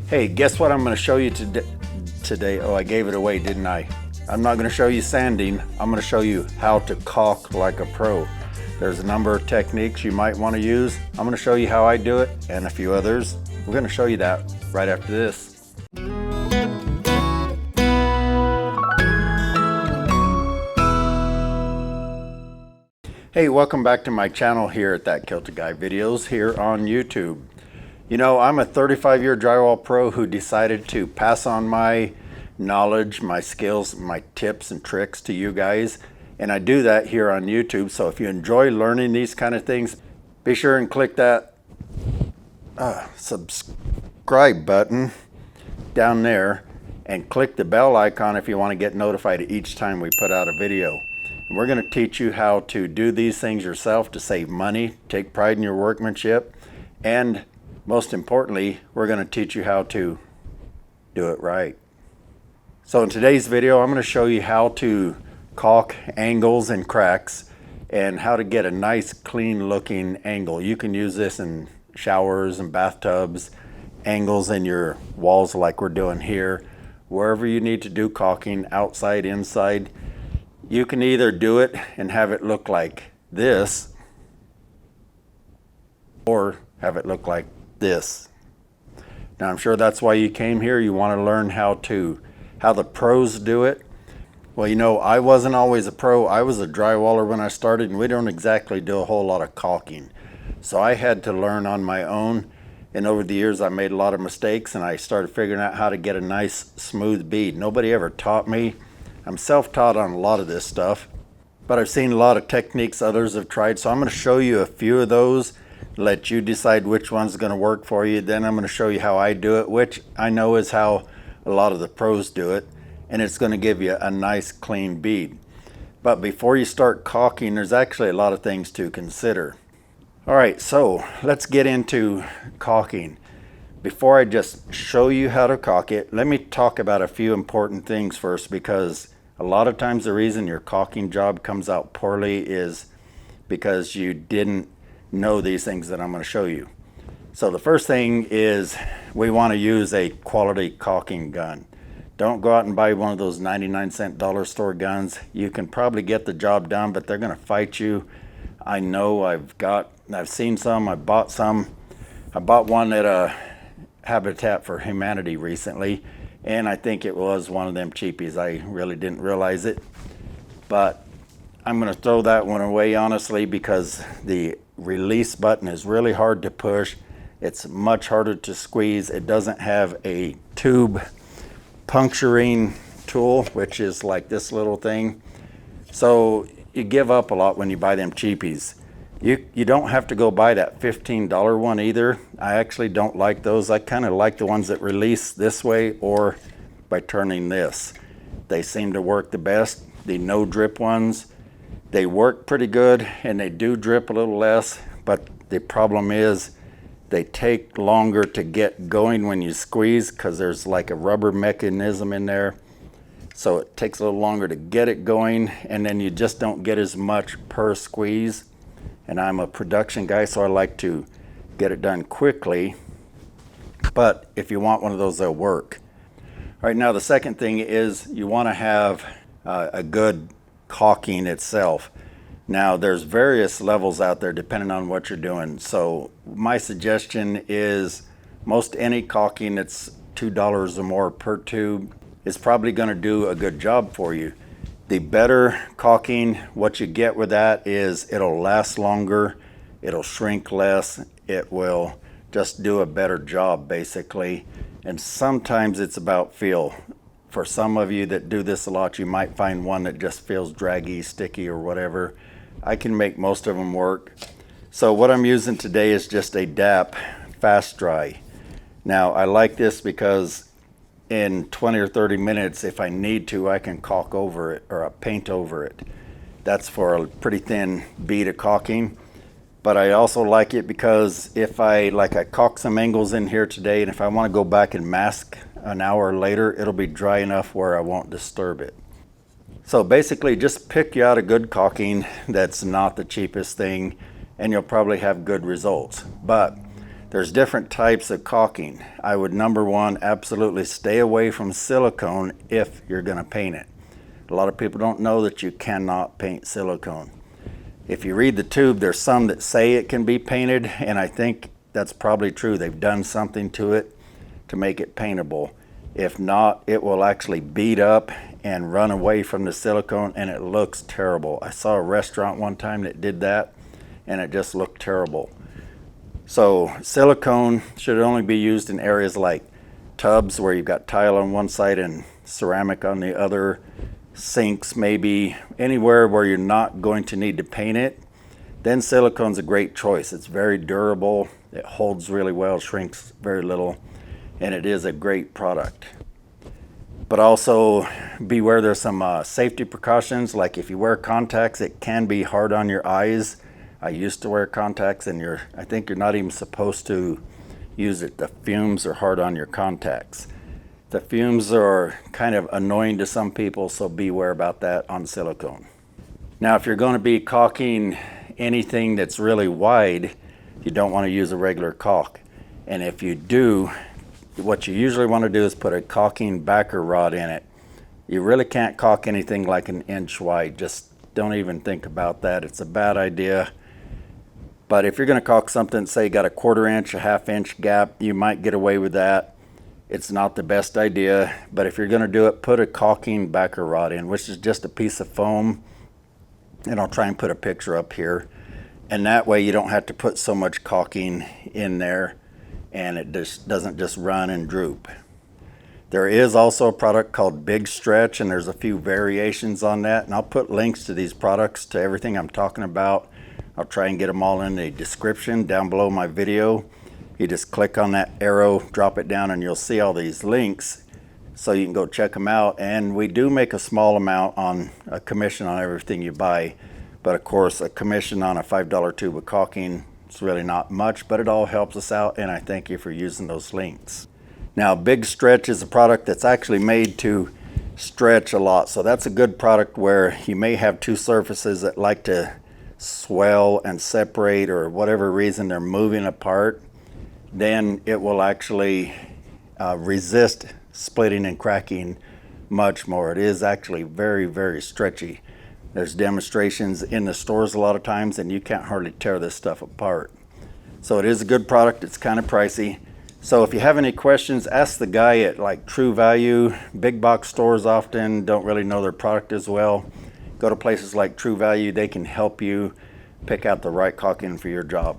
Hey, guess what I'm going to show you today? Oh, I gave it away, didn't I? I'm not going to show you sanding. I'm going to show you how to caulk like a pro. There's a number of techniques you might want to use. I'm going to show you how I do it and a few others. We're going to show you that right after this. Hey, welcome back to my channel here at That Kilted Guy Videos here on YouTube. You know, I'm a 35-year drywall pro who decided to pass on my knowledge, my skills, my tips and tricks to you guys. And I do that here on YouTube. So if you enjoy learning these kind of things, be sure and click that subscribe button down there and click the bell icon if you want to get notified each time we put out a video. And we're going to teach you how to do these things yourself to save money, take pride in your workmanship, and most importantly, we're going to teach you how to do it right. So in today's video, I'm going to show you how to caulk angles and cracks and how to get a nice clean looking angle. You can use this in showers and bathtubs, angles in your walls like we're doing here, wherever you need to do caulking, outside, inside. You can either do it and have it look like this or have it look like this. Now I'm sure that's why you came here. You want to learn how the pros do it. Well, you know, I wasn't always a pro. I was a drywaller when I started, and we don't exactly do a whole lot of caulking. So I had to learn on my own, and over the years I made a lot of mistakes, and I started figuring out how to get a nice smooth bead. Nobody ever taught me. I'm self-taught on a lot of this stuff, but I've seen a lot of techniques others have tried, so I'm going to show you a few of those, let you decide which one's going to work for you. Then I'm going to show you how I do it, which I know is how a lot of the pros do it, and it's going to give you a nice clean bead. But before you start caulking, there's actually a lot of things to consider. All right, so let's get into caulking. Before I just show you how to caulk it, let me talk about a few important things first, because a lot of times the reason your caulking job comes out poorly is because you didn't know these things that I'm going to show you. So the first thing is we want to use a quality caulking gun. Don't go out and buy one of those 99-cent dollar store guns. You can probably get the job done, but they're going to fight you. I know. I've seen some. I bought some. I bought one at a Habitat for Humanity recently, and I think it was one of them cheapies. I really didn't realize it, but I'm going to throw that one away honestly, because the release button is really hard to push. It's much harder to squeeze. It doesn't have a tube puncturing tool, which is like this little thing. So you give up a lot when you buy them cheapies. You don't have to go buy that $15 one either. I actually don't like those. I kind of like the ones that release this way or by turning this. They seem to work the best. The no drip ones, they work pretty good, and they do drip a little less, but the problem is they take longer to get going when you squeeze, because there's like a rubber mechanism in there. So it takes a little longer to get it going, and then you just don't get as much per squeeze. And I'm a production guy, so I like to get it done quickly. But if you want one of those, they'll work. All right, now the second thing is you want to have a good caulking itself. Now there's various levels out there depending on what you're doing. So my suggestion is most any caulking that's $2 or more per tube is probably going to do a good job for you. The better caulking, what you get with that is it'll last longer, it'll shrink less, it will just do a better job basically. And sometimes it's about feel. For some of you that do this a lot, you might find one that just feels draggy, sticky or whatever. I can make most of them work. So what I'm using today is just a DAP Fast Dry. Now I like this because in 20 or 30 minutes, if I need to, I can caulk over it or paint over it. That's for a pretty thin bead of caulking. But I also like it because if I caulk some angles in here today, and if I want to go back and mask an hour later, it'll be dry enough where I won't disturb it. So basically just pick you out a good caulking that's not the cheapest thing, and you'll probably have good results. But There's different types of caulking. I would, number one, absolutely stay away from silicone if you're going to paint it. A lot of people don't know that you cannot paint silicone. If you read the tube, there's some that say it can be painted, and I think that's probably true. They've done something to it to make it paintable. If not, it will actually bead up and run away from the silicone, and it looks terrible. I saw a restaurant one time that did that, and it just looked terrible. So silicone should only be used in areas like tubs where you've got tile on one side and ceramic on the other, sinks maybe, anywhere where you're not going to need to paint it. Then silicone's a great choice. It's very durable, it holds really well, shrinks very little, and it is a great product. But also beware, there's some safety precautions, like if you wear contacts, it can be hard on your eyes. I used to wear contacts, and I think you're not even supposed to use it. The fumes are hard on your contacts. The fumes are kind of annoying to some people, so beware about that on silicone. Now, if you're going to be caulking anything that's really wide, you don't want to use a regular caulk. And if you do, what you usually want to do is put a caulking backer rod in it. You really can't caulk anything like an inch wide. Just don't even think about that. It's a bad idea. But if you're going to caulk something, say you got a 1/4 inch, a 1/2 inch gap, you might get away with that. It's not the best idea, but if you're going to do it, put a caulking backer rod in, which is just a piece of foam. And I'll try and put a picture up here. And that way you don't have to put so much caulking in there, and it just doesn't just run and droop. There is also a product called Big Stretch, and there's a few variations on that. And I'll put links to these products, to everything I'm talking about. I'll try and get them all in the description down below my video. You just click on that arrow, drop it down, and you'll see all these links, so you can go check them out. And we do make a small amount on a commission on everything you buy. But of course, a commission on a $5 tube of caulking is really not much, but it all helps us out, and I thank you for using those links. Now, Big Stretch is a product that's actually made to stretch a lot. So that's a good product where you may have two surfaces that like to swell and separate, or whatever reason they're moving apart. Then it will actually resist splitting and cracking much more. It is actually very, very stretchy. There's demonstrations in the stores a lot of times, and you can't hardly tear this stuff apart. So it is a good product. It's kind of pricey. So if you have any questions, ask the guy at like True Value. Big box stores often don't really know their product as well. Go to places like True Value. They can help you pick out the right caulking for your job.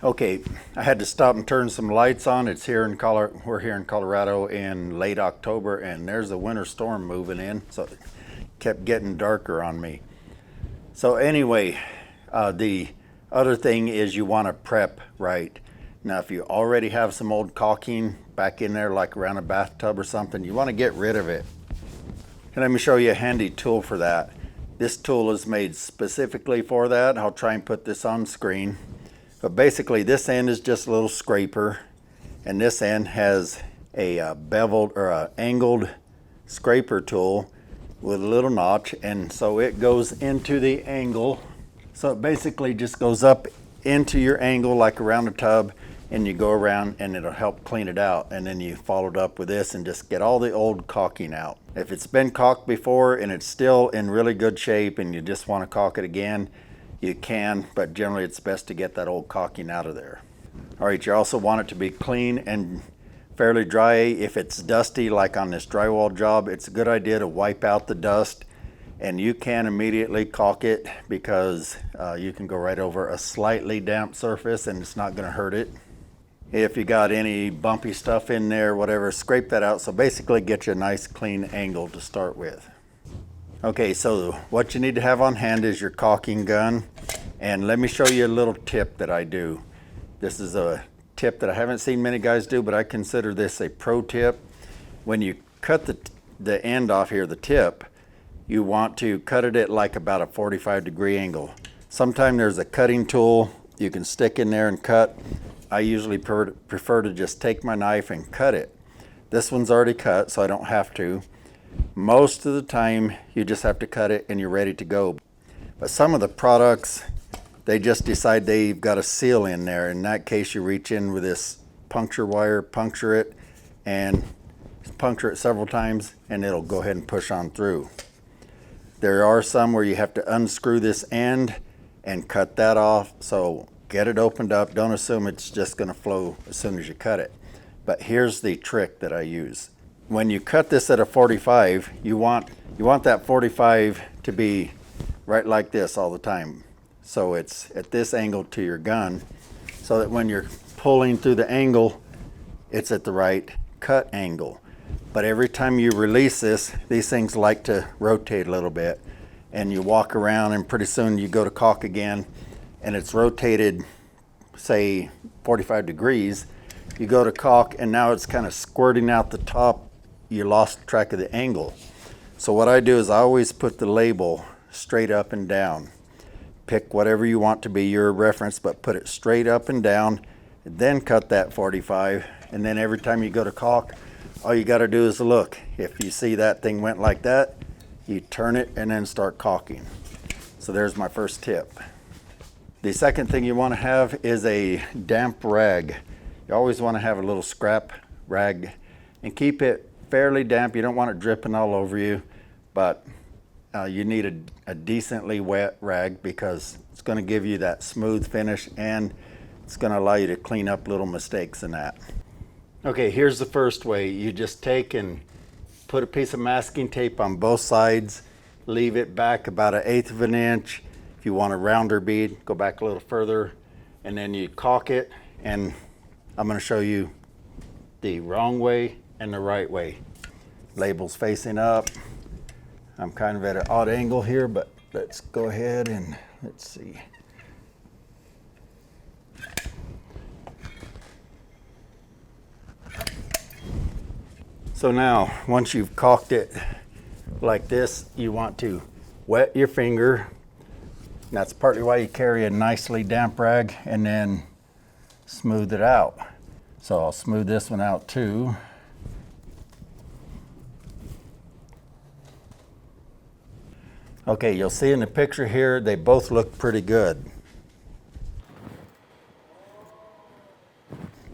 Okay, I had to stop and turn some lights on. It's here in we're here in Colorado in late October, and there's a winter storm moving in, so it kept getting darker on me. So anyway, the other thing is you want to prep right. Now, if you already have some old caulking back in there, like around a bathtub or something, you want to get rid of it. And let me show you a handy tool for that. This tool is made specifically for that. I'll try and put this on screen. But basically, this end is just a little scraper, and this end has a beveled or a angled scraper tool with a little notch, and so it goes into the angle. So it basically just goes up into your angle like around the tub, and you go around and it'll help clean it out. And then you follow it up with this and just get all the old caulking out. If it's been caulked before and it's still in really good shape and you just want to caulk it again, you can, but generally it's best to get that old caulking out of there. All right, you also want it to be clean and fairly dry. If it's dusty, like on this drywall job, it's a good idea to wipe out the dust, and you can immediately caulk it, because you can go right over a slightly damp surface and it's not going to hurt it. If you got any bumpy stuff in there, whatever, scrape that out. So basically get you a nice clean angle to start with. Okay, so what you need to have on hand is your caulking gun. And let me show you a little tip that I do. This is a tip that I haven't seen many guys do, but I consider this a pro tip. When you cut the end off here, the tip, you want to cut it at like about a 45-degree angle. Sometimes there's a cutting tool you can stick in there and cut. I usually prefer to just take my knife and cut it. This one's already cut, so I don't have to. Most of the time, you just have to cut it and you're ready to go. But some of the products they just decide they've got a seal in there. In that case, you reach in with this puncture wire, puncture it, and puncture it several times, and it'll go ahead and push on through. There are some where you have to unscrew this end and cut that off, so get it opened up. Don't assume it's just going to flow as soon as you cut it. But here's the trick that I use. When you cut this at a 45, you want that 45 to be right like this all the time. So it's at this angle to your gun, so that when you're pulling through the angle, it's at the right cut angle. But every time you release this, these things like to rotate a little bit, and you walk around and pretty soon you go to caulk again and it's rotated, say 45 degrees. You go to caulk and now it's kind of squirting out the top. You lost track of the angle. So what I do is I always put the label straight up and down. Pick whatever you want to be your reference, but put it straight up and down, and then cut that 45. And then every time you go to caulk, all you got to do is look. If you see that thing went like that, you turn it and then start caulking. So there's my first tip. The second thing you want to have is a damp rag. You always want to have a little scrap rag and keep it fairly damp. You don't want it dripping all over you, but you need a decently wet rag because it's going to give you that smooth finish and it's going to allow you to clean up little mistakes in that. Okay, here's the first way. You just take and put a piece of masking tape on both sides, leave it back about 1/8 of an inch. If you want a rounder bead, go back a little further, and then you caulk it. And I'm going to show you the wrong way and the right way. Labels facing up. I'm kind of at an odd angle here, but let's go ahead and let's see. So now, once you've caulked it like this, you want to wet your finger. That's partly why you carry a nicely damp rag, and then smooth it out. So I'll smooth this one out too. Okay, you'll see in the picture here, they both look pretty good.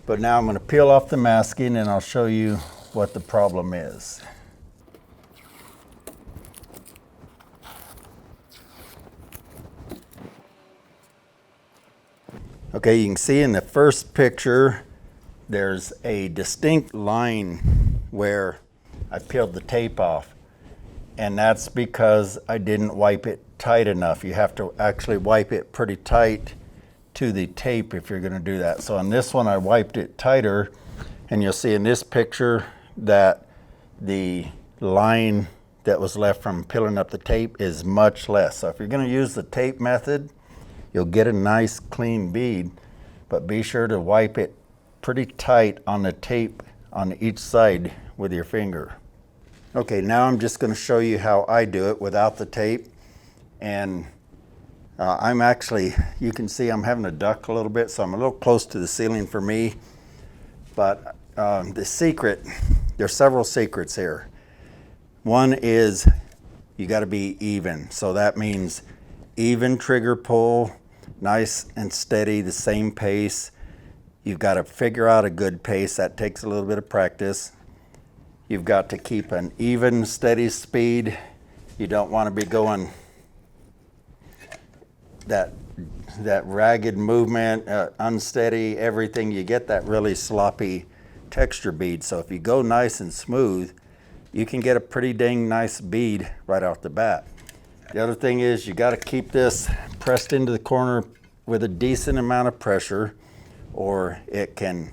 But now I'm going to peel off the masking and I'll show you what the problem is. Okay, you can see in the first picture, there's a distinct line where I peeled the tape off. And that's because I didn't wipe it tight enough. You have to actually wipe it pretty tight to the tape if you're going to do that. So on this one, I wiped it tighter, and you'll see in this picture that the line that was left from peeling up the tape is much less. So if you're going to use the tape method, you'll get a nice clean bead, but be sure to wipe it pretty tight on the tape on each side with your finger. Okay, now I'm just going to show you how I do it without the tape. And I'm actually, you can see I'm having to duck a little bit, so I'm a little close to the ceiling for me. But the secret, there's several secrets here. One is you got to be even. So that means even trigger pull, nice and steady, the same pace. You've got to figure out a good pace. That takes a little bit of practice. You've got to keep an even, steady speed. You don't want to be going that ragged movement, unsteady, everything. You get that really sloppy texture bead. So if you go nice and smooth, you can get a pretty dang nice bead right off the bat. The other thing is you got to keep this pressed into the corner with a decent amount of pressure, or it can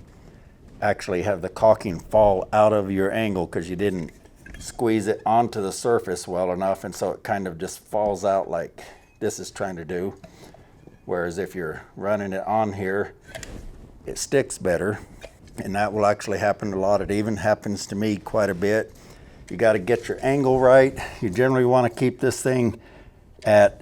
actually have the caulking fall out of your angle because you didn't squeeze it onto the surface well enough, and so it kind of just falls out like this is trying to do. Whereas if you're running it on here, it sticks better, and that will actually happen a lot. It even happens to me quite a bit. You got to get your angle right. You generally want to keep this thing at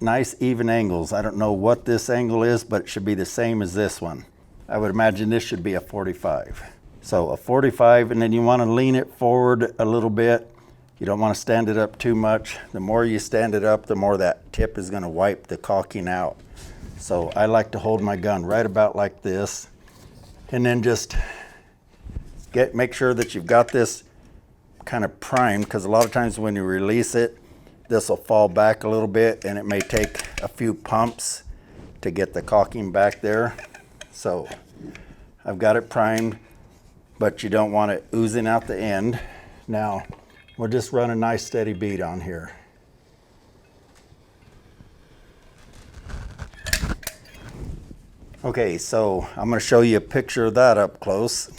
nice even angles. I don't know what this angle is, but it should be the same as this one. I would imagine this should be a 45. So a 45, and then you want to lean it forward a little bit. You don't want to stand it up too much. The more you stand it up, the more that tip is going to wipe the caulking out. So I like to hold my gun right about like this, and then just make sure that you've got this kind of primed, because a lot of times when you release it, this will fall back a little bit, and it may take a few pumps to get the caulking back there. So I've got it primed, but you don't want it oozing out the end. Now we'll just run a nice steady bead on here. Okay, so I'm going to show you a picture of that up close.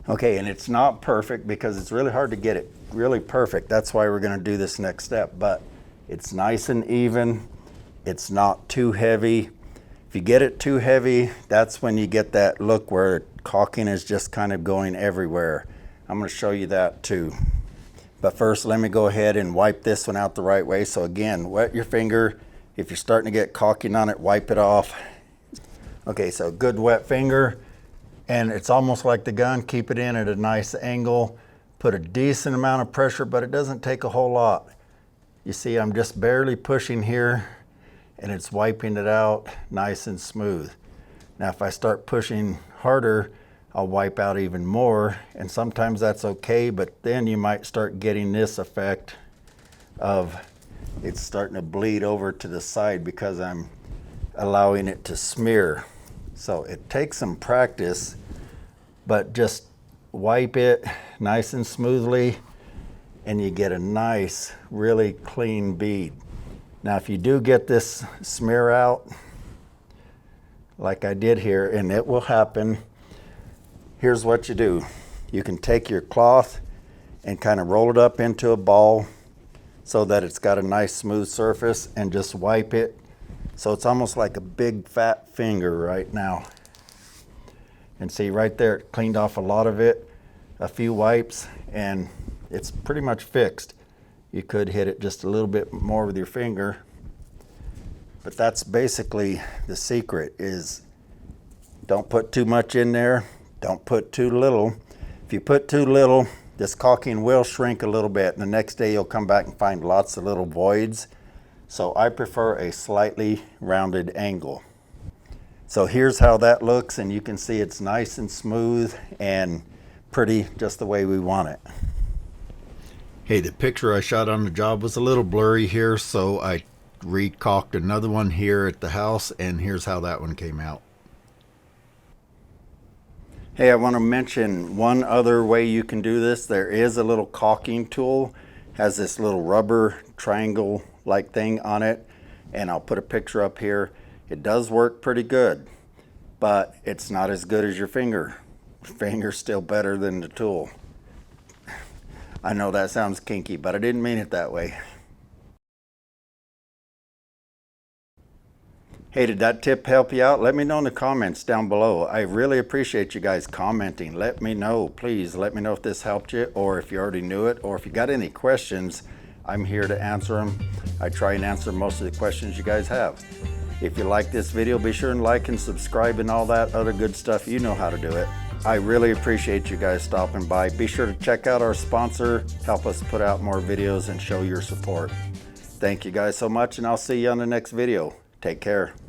Okay, and it's not perfect because it's really hard to get it really perfect. That's why we're going to do this next step, but it's nice and even. It's not too heavy. If you get it too heavy, that's when you get that look where caulking is just kind of going everywhere. I'm going to show you that too. But first, let me go ahead and wipe this one out the right way. So again, wet your finger. If you're starting to get caulking on it, wipe it off. Okay, so good wet finger, and it's almost like the gun. Keep it in at a nice angle. Put a decent amount of pressure, but it doesn't take a whole lot. You see, I'm just barely pushing here, and it's wiping it out nice and smooth. Now, if I start pushing harder, I'll wipe out even more, and sometimes that's okay, but then you might start getting this effect of it's starting to bleed over to the side because I'm allowing it to smear. So it takes some practice, but just wipe it nice and smoothly, and you get a nice, really clean bead. Now, if you do get this smear out, like I did here, and it will happen, here's what you do. You can take your cloth and kind of roll it up into a ball so that it's got a nice smooth surface, and just wipe it. So it's almost like a big fat finger right now. And see right there, it cleaned off a lot of it, a few wipes, and it's pretty much fixed. You could hit it just a little bit more with your finger, but that's basically the secret, is don't put too much in there, don't put too little. If you put too little, this caulking will shrink a little bit, and the next day you'll come back and find lots of little voids. So I prefer a slightly rounded angle. So here's how that looks, and you can see it's nice and smooth and pretty, just the way we want it. Hey, the picture I shot on the job was a little blurry here, so I re-caulked another one here at the house, and here's how that one came out. Hey, I want to mention one other way you can do this. There is a little caulking tool, has this little rubber triangle like thing on it, and I'll put a picture up here. It does work pretty good, but it's not as good as your finger. Finger's still better than the tool. I know that sounds kinky, but I didn't mean it that way. Hey, did that tip help you out? Let me know in the comments down below. I really appreciate you guys commenting. Let me know, please. Let me know if this helped you, or if you already knew it, or if you got any questions. I'm here to answer them. I try and answer most of the questions you guys have. If you like this video, be sure and like and subscribe and all that other good stuff. You know how to do it. I really appreciate you guys stopping by. Be sure to check out our sponsor. Help us put out more videos and show your support. Thank you guys so much, and I'll see you on the next video. Take care.